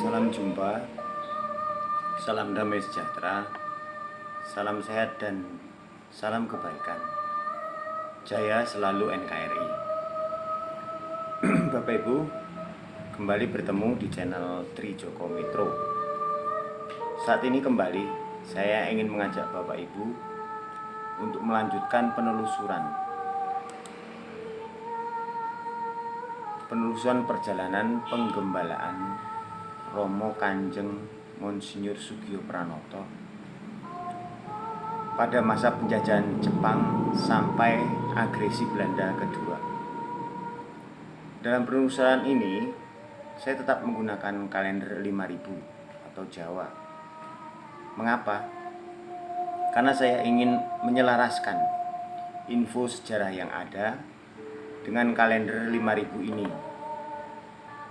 Salam jumpa, salam damai sejahtera, salam sehat dan salam kebaikan. Jaya selalu NKRI. Bapak Ibu, kembali bertemu di channel Tri Joko Metro. Saat ini kembali saya ingin mengajak Bapak Ibu untuk melanjutkan penelusuran perjalanan penggembalaan Romo Kanjeng Monsinyur Sugio Pranoto pada masa penjajahan Jepang sampai agresi Belanda kedua. Dalam penelusuran ini saya tetap menggunakan kalender 5000 atau Jawa. Mengapa? Karena saya ingin menyelaraskan info sejarah yang ada dengan kalender 5000 ini.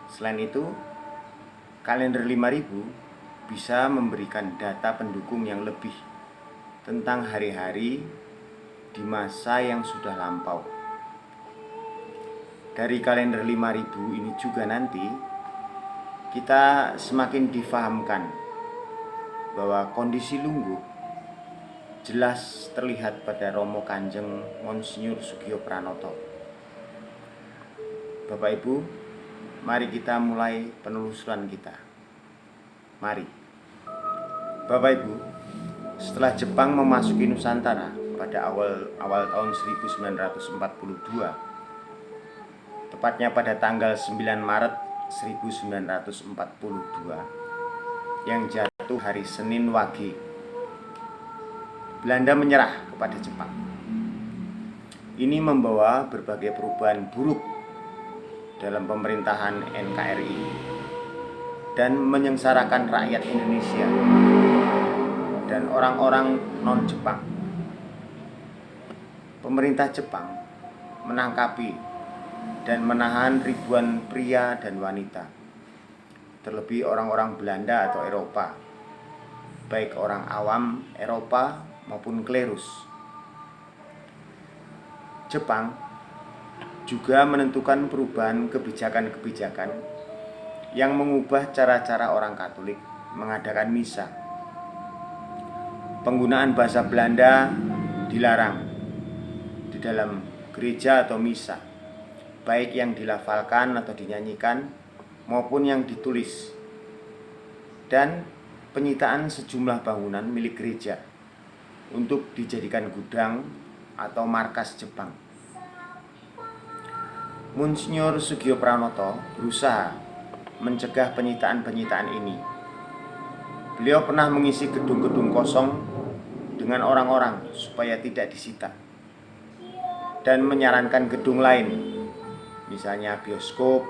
Selain itu, kalender 5000 bisa memberikan data pendukung yang lebih tentang hari-hari di masa yang sudah lampau. Dari kalender 5000 ini juga nanti kita semakin difahamkan bahwa kondisi Lungguh jelas terlihat pada Romo Kanjeng Monsinyur Sugio Pranoto. Bapak Ibu, mari kita mulai penelusuran kita. Mari. Bapak Ibu, setelah Jepang memasuki Nusantara pada awal tahun 1942, tepatnya pada tanggal 9 Maret 1942, yang jatuh hari Senin Wage, Belanda menyerah kepada Jepang. Ini membawa berbagai perubahan buruk dalam pemerintahan NKRI dan menyengsarakan rakyat Indonesia dan orang-orang non-Jepang. Pemerintah Jepang menangkapi dan menahan ribuan pria dan wanita, terlebih orang-orang Belanda atau Eropa, baik orang awam Eropa maupun klerus. Jepang juga menentukan perubahan kebijakan-kebijakan yang mengubah cara-cara orang Katolik mengadakan misa. Penggunaan bahasa Belanda dilarang di dalam gereja atau misa, baik yang dilafalkan atau dinyanyikan maupun yang ditulis, dan penyitaan sejumlah bangunan milik gereja untuk dijadikan gudang atau markas Jepang. Monsinyur Sugio Pranoto berusaha mencegah penyitaan-penyitaan ini. Beliau pernah mengisi gedung-gedung kosong dengan orang-orang supaya tidak disita, dan menyarankan gedung lain, misalnya bioskop,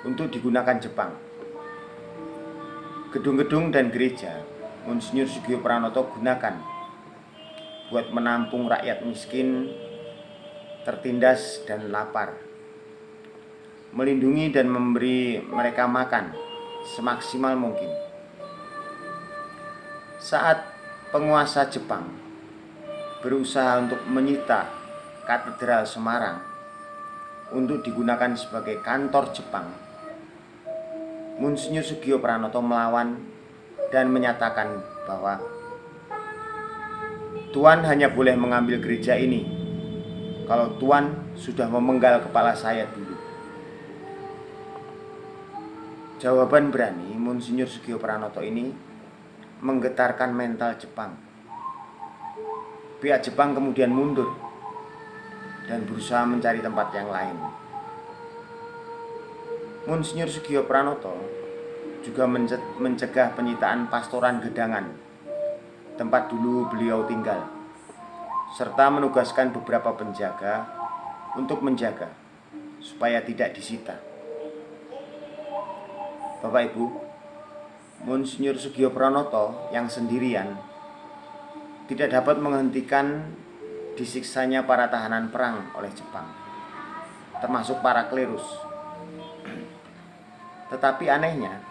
untuk digunakan Jepang. Gedung-gedung dan gereja Monsinyur Sugio Pranoto gunakan buat menampung rakyat miskin, tertindas dan lapar, melindungi dan memberi mereka makan semaksimal mungkin. Saat penguasa Jepang berusaha untuk menyita Katedral Semarang untuk digunakan sebagai kantor Jepang, Monsinyur Sugio Pranoto melawan dan menyatakan bahwa Tuan hanya boleh mengambil gereja ini kalau Tuan sudah memenggal kepala saya dulu. Jawaban berani Monsinyur Sugio Pranoto ini menggetarkan mental Jepang. Pihak Jepang kemudian mundur dan berusaha mencari tempat yang lain. Monsinyur Sugio Pranoto juga mencegah penyitaan Pastoran Gedangan, tempat dulu beliau tinggal, serta menugaskan beberapa penjaga untuk menjaga supaya tidak disita. Bapak Ibu, Monsinyur Sugio Pranoto yang sendirian tidak dapat menghentikan disiksanya para tahanan perang oleh Jepang, termasuk para klerus. Tetapi anehnya,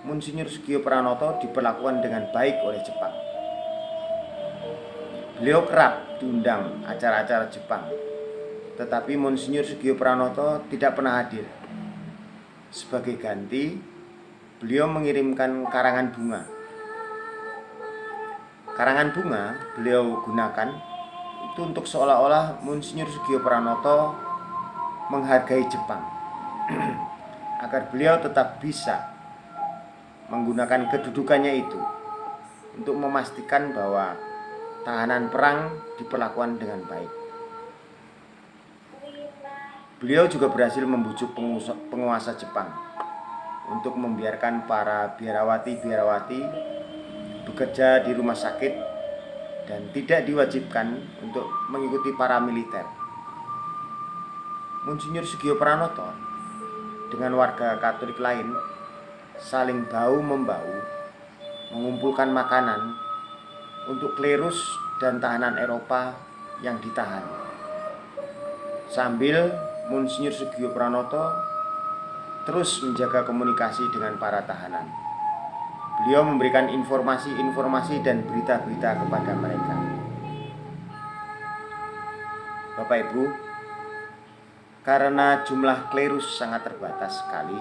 Monsinyur Sugio Pranoto diperlakukan dengan baik oleh Jepang. Beliau kerap diundang acara-acara Jepang, tetapi Monsinyur Sugio Pranoto tidak pernah hadir. Sebagai ganti, beliau mengirimkan karangan bunga. Karangan bunga beliau gunakan itu untuk seolah-olah Monsinyur Sugio Pranoto menghargai Jepang agar beliau tetap bisa menggunakan kedudukannya itu untuk memastikan bahwa tahanan perang diperlakukan dengan baik. Beliau juga berhasil membujuk penguasa Jepang untuk membiarkan para biarawati-biarawati bekerja di rumah sakit dan tidak diwajibkan untuk mengikuti para militer. Monsinyur Sugio Pranoto dengan warga Katolik lain saling bahu-membahu mengumpulkan makanan untuk klerus dan tahanan Eropa yang ditahan. Sambil Monsinyur Sugio Pranoto terus menjaga komunikasi dengan para tahanan. Beliau memberikan informasi-informasi dan berita-berita kepada mereka. Bapak Ibu, karena jumlah klerus sangat terbatas sekali,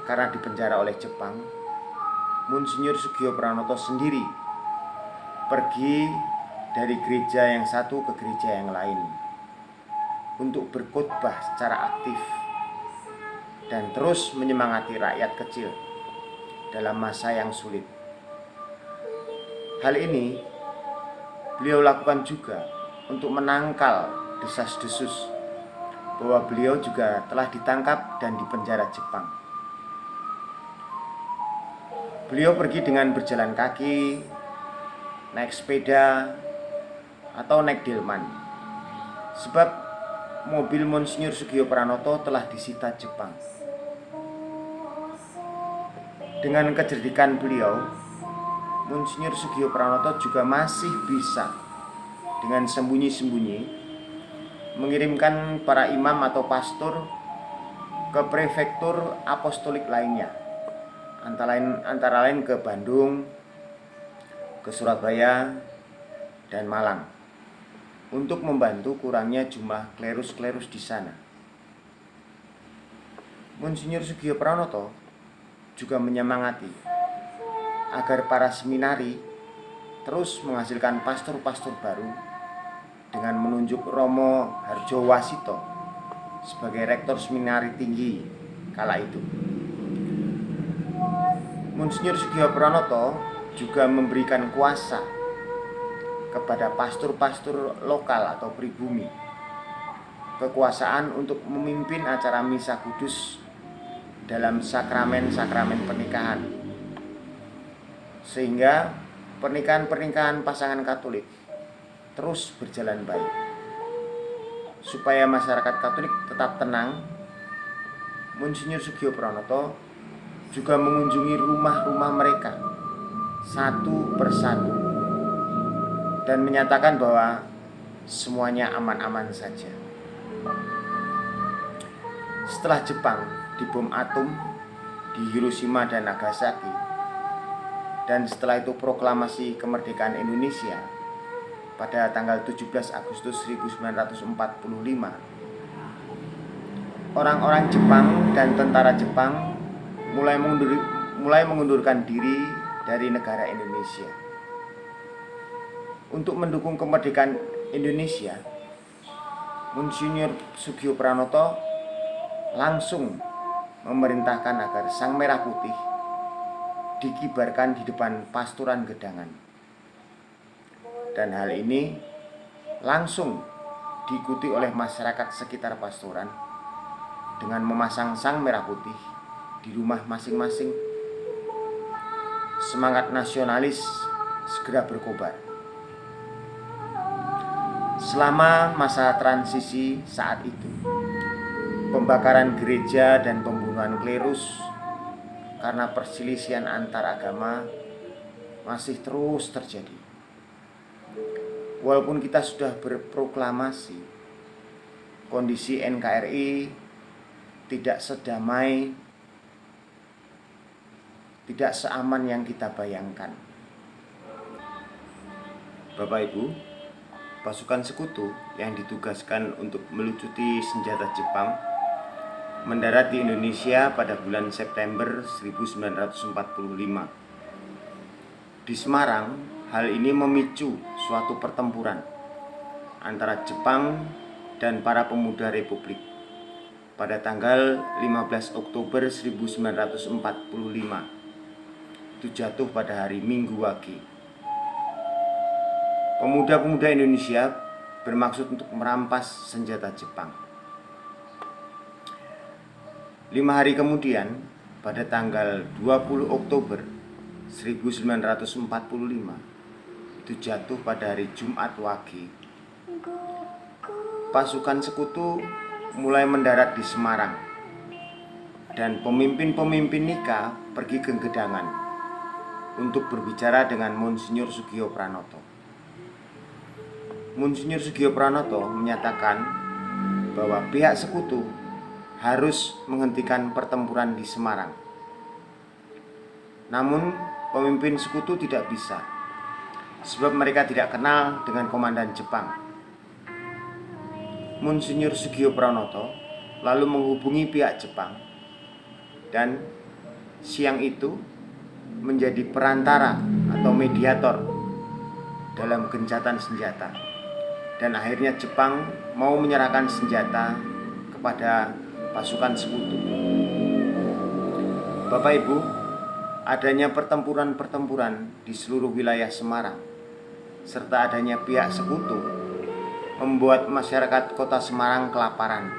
karena dipenjara oleh Jepang, Monsinyur Sugio Pranoto sendiri pergi dari gereja yang satu ke gereja yang lain untuk berkhotbah secara aktif dan terus menyemangati rakyat kecil dalam masa yang sulit. Hal ini beliau lakukan juga untuk menangkal desas-desus bahwa beliau juga telah ditangkap dan dipenjara Jepang. Beliau pergi dengan berjalan kaki, naik sepeda, atau naik delman, sebab mobil Monsinyur Sugio Pranoto telah disita Jepang. Dengan kecerdikan beliau, Monsinyur Sugio Pranoto juga masih bisa dengan sembunyi-sembunyi mengirimkan para imam atau pastor ke prefektur apostolik lainnya, antara lain ke Bandung, ke Surabaya, dan Malang, untuk membantu kurangnya jumlah klerus-klerus di sana. Monsinyur Sugio Pranoto juga menyemangati agar para seminari terus menghasilkan pastor-pastor baru dengan menunjuk Romo Harjowasito sebagai rektor seminari tinggi kala itu. Monsinyur Sugio Pranoto juga memberikan kuasa kepada pastor-pastor lokal atau pribumi, kekuasaan untuk memimpin acara misa kudus dalam sakramen-sakramen pernikahan, sehingga pernikahan-pernikahan pasangan Katolik terus berjalan baik. Supaya masyarakat Katolik tetap tenang, Monsinyur Sugio Pranoto juga mengunjungi rumah-rumah mereka satu persatu dan menyatakan bahwa semuanya aman-aman saja. Setelah Jepang dibom atom di Hiroshima dan Nagasaki, dan setelah itu proklamasi kemerdekaan Indonesia pada tanggal 17 Agustus 1945, orang-orang Jepang dan tentara Jepang mulai mengundurkan diri dari negara Indonesia. Untuk mendukung kemerdekaan Indonesia, Monsinyur Sugio Pranoto langsung memerintahkan agar Sang Merah Putih dikibarkan di depan pasturan Gedangan. Dan hal ini langsung diikuti oleh masyarakat sekitar pasturan dengan memasang Sang Merah Putih di rumah masing-masing. Semangat nasionalis segera berkobar. Selama masa transisi saat itu, pembakaran gereja dan pembunuhan klerus karena perselisihan antar agama masih terus terjadi. Walaupun kita sudah berproklamasi, kondisi NKRI tidak sedamai, tidak seaman yang kita bayangkan. Bapak Ibu, pasukan sekutu yang ditugaskan untuk melucuti senjata Jepang mendarat di Indonesia pada bulan September 1945. Di Semarang, hal ini memicu suatu pertempuran antara Jepang dan para pemuda Republik pada tanggal 15 Oktober 1945. Itu jatuh pada hari Minggu Wage. Pemuda-pemuda Indonesia bermaksud untuk merampas senjata Jepang. 5 hari kemudian, pada tanggal 20 Oktober 1945, itu jatuh pada hari Jumat Wage, pasukan sekutu mulai mendarat di Semarang dan pemimpin-pemimpin Nika pergi ke Gedangan untuk berbicara dengan Monsinyur Soegio Pranoto. Monsinyur Soegio Pranoto menyatakan bahwa pihak sekutu harus menghentikan pertempuran di Semarang. Namun pemimpin sekutu tidak bisa, sebab mereka tidak kenal dengan komandan Jepang. Monsinyur Soegio Pranoto lalu menghubungi pihak Jepang dan siang itu menjadi perantara atau mediator dalam gencatan senjata. Dan akhirnya Jepang mau menyerahkan senjata kepada pasukan sekutu. Bapak Ibu, adanya pertempuran-pertempuran di seluruh wilayah Semarang serta adanya pihak sekutu membuat masyarakat kota Semarang kelaparan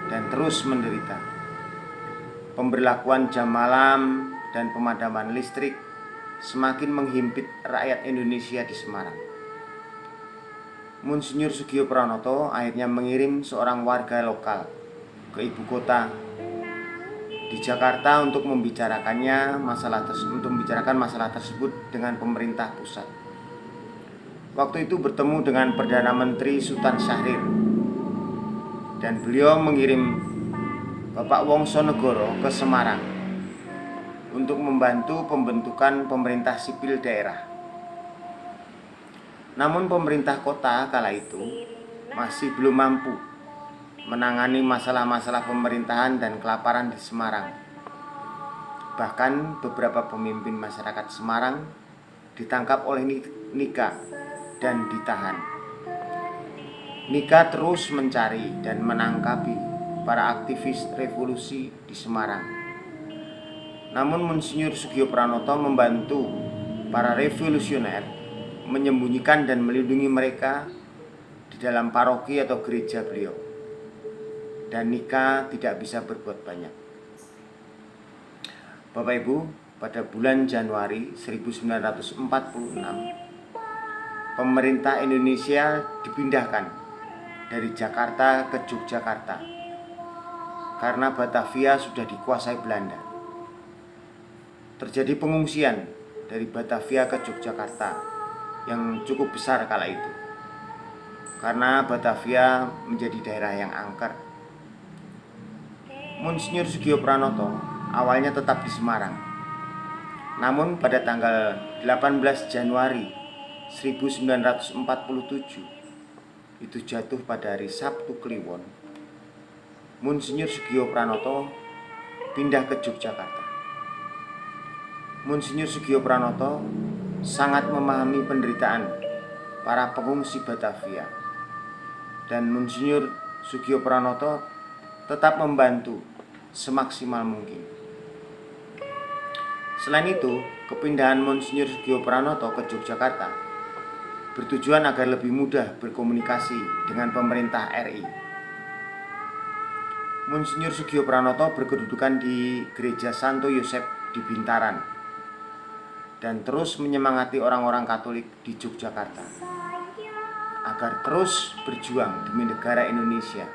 dan terus menderita. Pemberlakuan jam malam dan pemadaman listrik semakin menghimpit rakyat Indonesia di Semarang. Monsinyur Soegio Pranoto akhirnya mengirim seorang warga lokal ke ibu kota di Jakarta untuk membicarakan masalah tersebut dengan pemerintah pusat. Waktu itu bertemu dengan Perdana Menteri Sultan Syahrir dan beliau mengirim Bapak Wongsonegoro ke Semarang untuk membantu pembentukan pemerintah sipil daerah. Namun pemerintah kota kala itu masih belum mampu menangani masalah-masalah pemerintahan dan kelaparan di Semarang. Bahkan beberapa pemimpin masyarakat Semarang ditangkap oleh Nika dan ditahan. Nika terus mencari dan menangkapi para aktivis revolusi di Semarang. Namun Monsinyur Soegio Pranoto membantu para revolusioner menyembunyikan dan melindungi mereka di dalam paroki atau gereja beliau. Dan Nika tidak bisa berbuat banyak. Bapak Ibu, pada bulan Januari 1946, pemerintah Indonesia dipindahkan dari Jakarta ke Yogyakarta karena Batavia sudah dikuasai Belanda. Terjadi pengungsian dari Batavia ke Yogyakarta yang cukup besar kala itu, karena Batavia menjadi daerah yang angker. Monsinyur Soegio Pranoto awalnya tetap di Semarang. Namun pada tanggal 18 Januari 1947, itu jatuh pada hari Sabtu Kliwon, Monsinyur Soegio Pranoto pindah ke Yogyakarta. Monsinyur Soegio Pranoto sangat memahami penderitaan para pengungsi Batavia, dan Monsinyur Soegio Pranoto tetap membantu semaksimal mungkin. Selain itu, kepindahan Monsinyur Soegio Pranoto ke Yogyakarta bertujuan agar lebih mudah berkomunikasi dengan pemerintah RI. Monsinyur Soegio Pranoto berkedudukan di Gereja Santo Yosef di Bintaran dan terus menyemangati orang-orang Katolik di Yogyakarta agar terus berjuang demi negara Indonesia.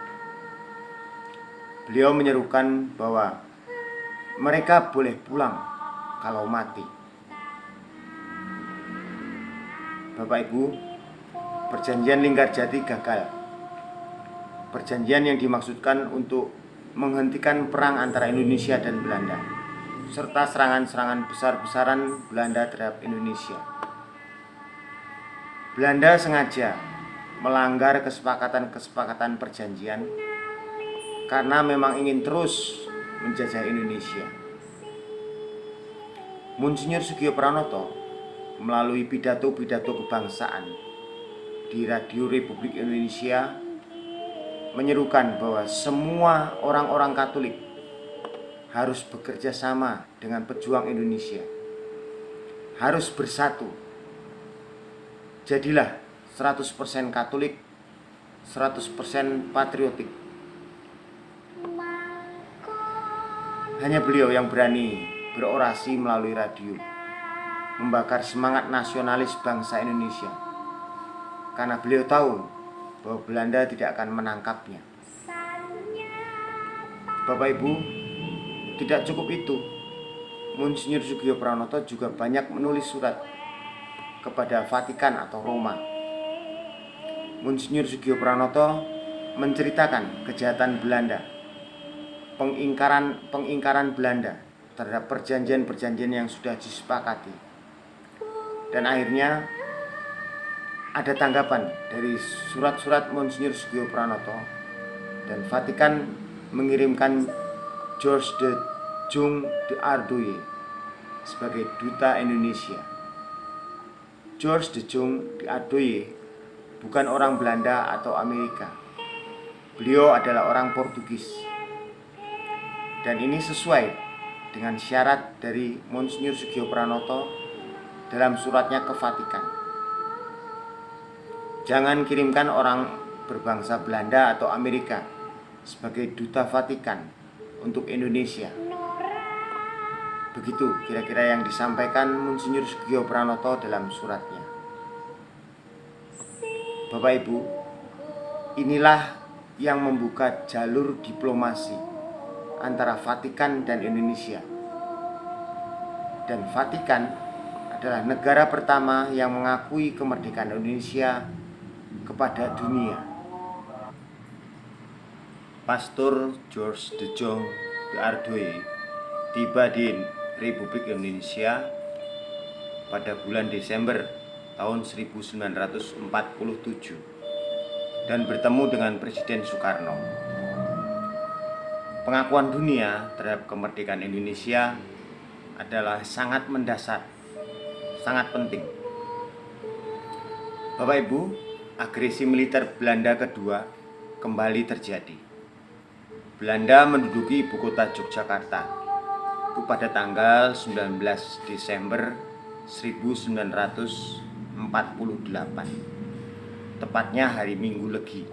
Beliau menyerukan bahwa mereka boleh pulang kalau mati. Bapak Ibu, perjanjian Linggarjati gagal. Perjanjian yang dimaksudkan untuk menghentikan perang antara Indonesia dan Belanda, serta serangan-serangan besar-besaran Belanda terhadap Indonesia. Belanda sengaja melanggar kesepakatan-kesepakatan perjanjian karena memang ingin terus menjajah Indonesia. Monsinyur Sugio Pranoto melalui pidato-pidato kebangsaan di Radio Republik Indonesia menyerukan bahwa semua orang-orang Katolik harus bekerja sama dengan pejuang Indonesia, harus bersatu. Jadilah 100% Katolik, 100% patriotik. Hanya beliau yang berani berorasi melalui radio, membakar semangat nasionalis bangsa Indonesia, karena beliau tahu bahwa Belanda tidak akan menangkapnya. Bapak Ibu, tidak cukup itu, Monsinyur Sugio Pranoto juga banyak menulis surat kepada Vatikan atau Roma. Monsinyur Sugio Pranoto menceritakan kejahatan Belanda, pengingkaran Belanda terhadap perjanjian-perjanjian yang sudah disepakati. Dan akhirnya ada tanggapan dari surat-surat Monsinyur Sugio Pranoto, dan Vatikan mengirimkan George de Jong de Ardoye sebagai duta Indonesia. George de Jong de Ardoye bukan orang Belanda atau Amerika. Beliau adalah orang Portugis. Dan ini sesuai dengan syarat dari Monsinyur Sugio Pranoto dalam suratnya ke Vatikan. Jangan kirimkan orang berbangsa Belanda atau Amerika sebagai duta Vatikan untuk Indonesia. Begitu kira-kira yang disampaikan Monsinyur Sugio Pranoto dalam suratnya. Bapak Ibu, inilah yang membuka jalur diplomasi antara Vatikan dan Indonesia. Dan Vatikan adalah negara pertama yang mengakui kemerdekaan Indonesia kepada dunia. Pastor George de Jong de Ardoye tiba di Republik Indonesia pada bulan Desember tahun 1947 dan bertemu dengan Presiden Soekarno. Pengakuan dunia terhadap kemerdekaan Indonesia adalah sangat mendasar, sangat penting. Bapak Ibu, agresi militer Belanda kedua kembali terjadi. Belanda menduduki ibu kota Yogyakarta itu pada tanggal 19 Desember 1948, tepatnya hari Minggu Legi.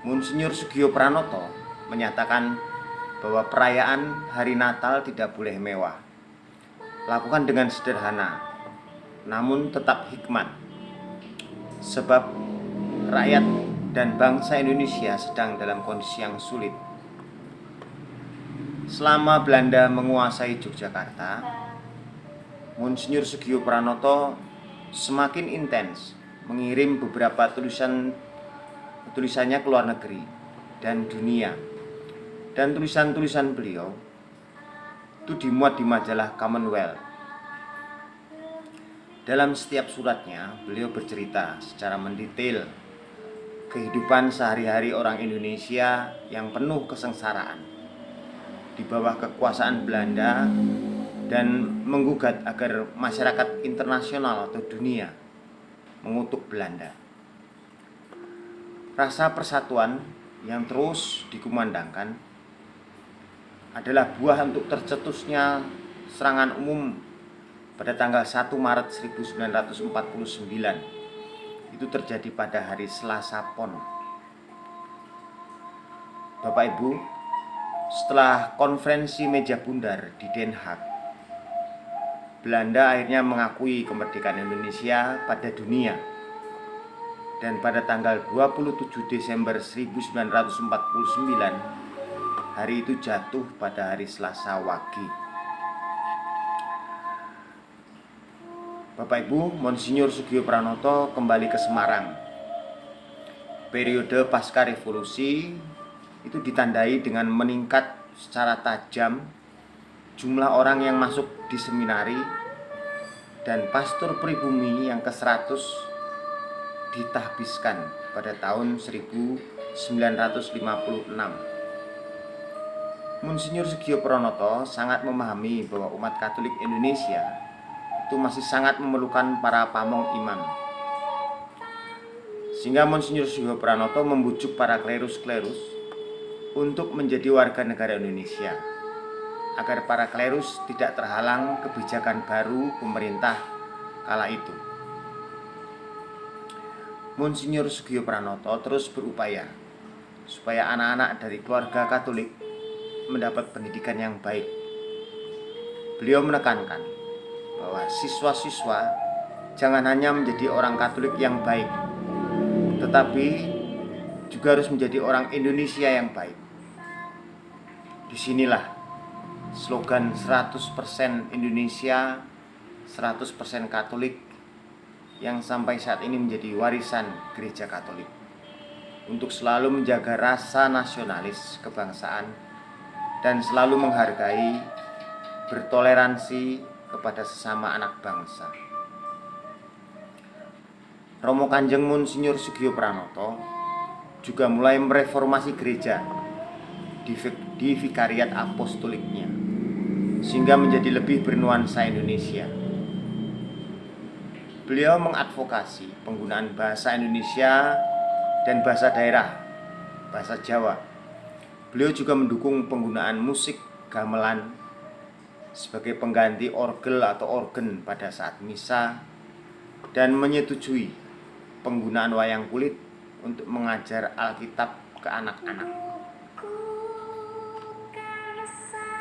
Monsinyur Sugio Pranoto menyatakan bahwa perayaan hari Natal tidak boleh mewah. Lakukan dengan sederhana, namun tetap hikmat. Sebab rakyat dan bangsa Indonesia sedang dalam kondisi yang sulit. Selama Belanda menguasai Yogyakarta, Monsinyur Sugio Pranoto semakin intens mengirim beberapa tulisannya ke luar negeri dan dunia. Dan tulisan-tulisan beliau itu dimuat di majalah Commonwealth. Dalam setiap suratnya, beliau bercerita secara mendetail kehidupan sehari-hari orang Indonesia yang penuh kesengsaraan di bawah kekuasaan Belanda, dan menggugat agar masyarakat internasional atau dunia mengutuk Belanda. Rasa persatuan yang terus dikumandangkan adalah buah untuk tercetusnya serangan umum pada tanggal 1 Maret 1949. Itu terjadi pada hari Selasa Pon. Bapak Ibu, setelah konferensi meja bundar di Den Haag, Belanda akhirnya mengakui kemerdekaan Indonesia pada dunia. Dan pada tanggal 27 Desember 1949, hari itu jatuh pada hari Selasa Wage. Bapak Ibu, Monsinyur Sugio Pranoto kembali ke Semarang. Periode pasca revolusi itu ditandai dengan meningkat secara tajam jumlah orang yang masuk di seminari, dan pastor pribumi yang ke-100 ditahbiskan pada tahun 1950. 1956. Monsinyur Soegiopranoto sangat memahami bahwa umat Katolik Indonesia itu masih sangat memerlukan para pamong imam. Sehingga Monsinyur Soegiopranoto membujuk para klerus-klerus untuk menjadi warga negara Indonesia, agar para klerus tidak terhalang kebijakan baru pemerintah kala itu. Monsinyur Soegiopranoto terus berupaya supaya anak-anak dari keluarga Katolik mendapat pendidikan yang baik. Beliau menekankan bahwa siswa-siswa jangan hanya menjadi orang Katolik yang baik, tetapi juga harus menjadi orang Indonesia yang baik. Disinilah slogan 100% Indonesia, 100% Katolik yang sampai saat ini menjadi warisan Gereja Katolik, untuk selalu menjaga rasa nasionalis kebangsaan dan selalu menghargai, bertoleransi kepada sesama anak bangsa. Romo Kanjeng Monsinyur Soegiopranoto juga mulai mereformasi gereja di vikariat apostoliknya, sehingga menjadi lebih bernuansa Indonesia. Beliau mengadvokasi penggunaan bahasa Indonesia dan bahasa daerah, bahasa Jawa. Beliau juga mendukung penggunaan musik gamelan sebagai pengganti orgel atau organ pada saat misa, dan menyetujui penggunaan wayang kulit untuk mengajar Alkitab ke anak-anak.